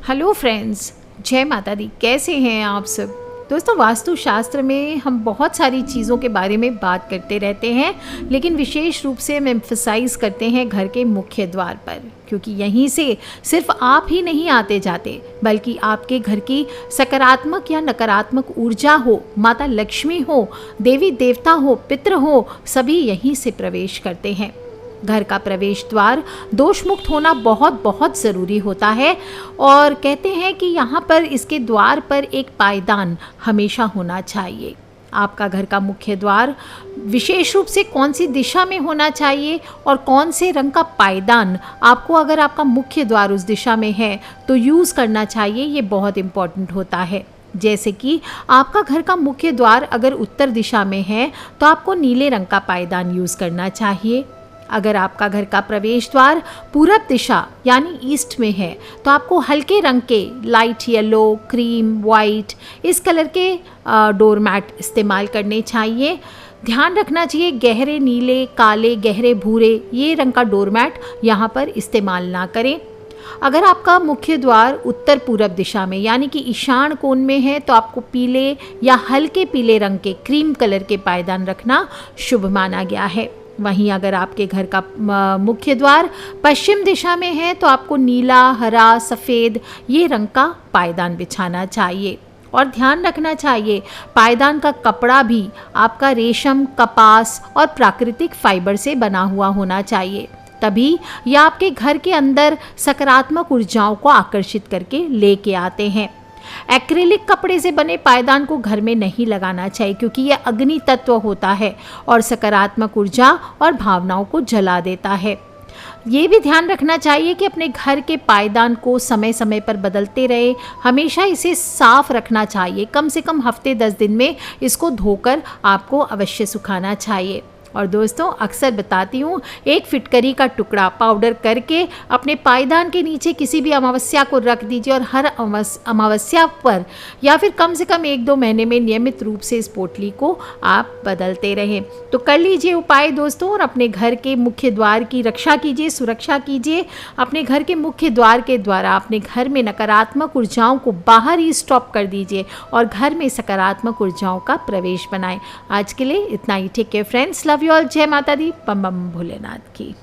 Hello friends, जय माता दी। कैसे हैं आप सब? दोस्तों, वास्तुशास्त्र में हम बहुत सारी चीज़ों के बारे में बात करते रहते हैं, लेकिन विशेष रूप से हम एम्फसाइज करते हैं घर के मुख्य द्वार पर, क्योंकि यहीं से सिर्फ आप ही नहीं आते जाते, बल्कि आपके घर की सकारात्मक या नकारात्मक ऊर्जा हो, माता लक्ष्मी हो, देवी देवता हो, पितृ हो, सभी यहीं से प्रवेश करते हैं। घर का प्रवेश द्वार दोष मुक्त होना बहुत बहुत ज़रूरी होता है और कहते हैं कि यहाँ पर इसके द्वार पर एक पायदान हमेशा होना चाहिए। आपका घर का मुख्य द्वार विशेष रूप से कौन सी दिशा में होना चाहिए और कौन से रंग का पायदान आपको, अगर आपका मुख्य द्वार उस दिशा में है तो यूज़ करना चाहिए, ये बहुत इम्पॉर्टेंट होता है। जैसे कि आपका घर का मुख्य द्वार अगर उत्तर दिशा में है तो आपको नीले रंग का पायदान यूज़ करना चाहिए। अगर आपका घर का प्रवेश द्वार पूरब दिशा यानी ईस्ट में है तो आपको हल्के रंग के लाइट येलो, क्रीम, वाइट इस कलर के डोरमैट इस्तेमाल करने चाहिए। ध्यान रखना चाहिए गहरे नीले, काले, गहरे भूरे ये रंग का डोरमैट यहाँ पर इस्तेमाल ना करें। अगर आपका मुख्य द्वार उत्तर पूरब दिशा में यानी कि ईशान कोण में है तो आपको पीले या हल्के पीले रंग के क्रीम कलर के पायदान रखना शुभ माना गया है। वहीं अगर आपके घर का मुख्य द्वार पश्चिम दिशा में है तो आपको नीला, हरा, सफ़ेद ये रंग का पायदान बिछाना चाहिए। और ध्यान रखना चाहिए पायदान का कपड़ा भी आपका रेशम, कपास और प्राकृतिक फाइबर से बना हुआ होना चाहिए, तभी यह आपके घर के अंदर सकारात्मक ऊर्जाओं को आकर्षित करके लेके आते हैं। एक्रिलिक कपड़े से बने पायदान को घर में नहीं लगाना चाहिए, क्योंकि यह अग्नि तत्व होता है और सकारात्मक ऊर्जा और भावनाओं को जला देता है। ये भी ध्यान रखना चाहिए कि अपने घर के पायदान को समय समय पर बदलते रहे, हमेशा इसे साफ रखना चाहिए। कम से कम हफ्ते 10 दिन में इसको धोकर आपको अवश्य सुखाना चाहिए। और दोस्तों, अक्सर बताती हूँ, एक फिटकरी का टुकड़ा पाउडर करके अपने पायदान के नीचे किसी भी अमावस्या को रख दीजिए और हर अमावस्या पर या फिर कम से कम 1-2 महीने में नियमित रूप से इस पोटली को आप बदलते रहें। तो कर लीजिए उपाय दोस्तों और अपने घर के मुख्य द्वार की रक्षा कीजिए, सुरक्षा कीजिए। अपने घर के मुख्य द्वार के द्वारा अपने घर में नकारात्मक ऊर्जाओं को बाहर ही स्टॉप कर दीजिए और घर में सकारात्मक ऊर्जाओं का प्रवेश बनाएं। आज के लिए इतना ही। ठीक है फ्रेंड्स, लव यू ऑल। जय माता दी। बम बम भोलेनाथ की।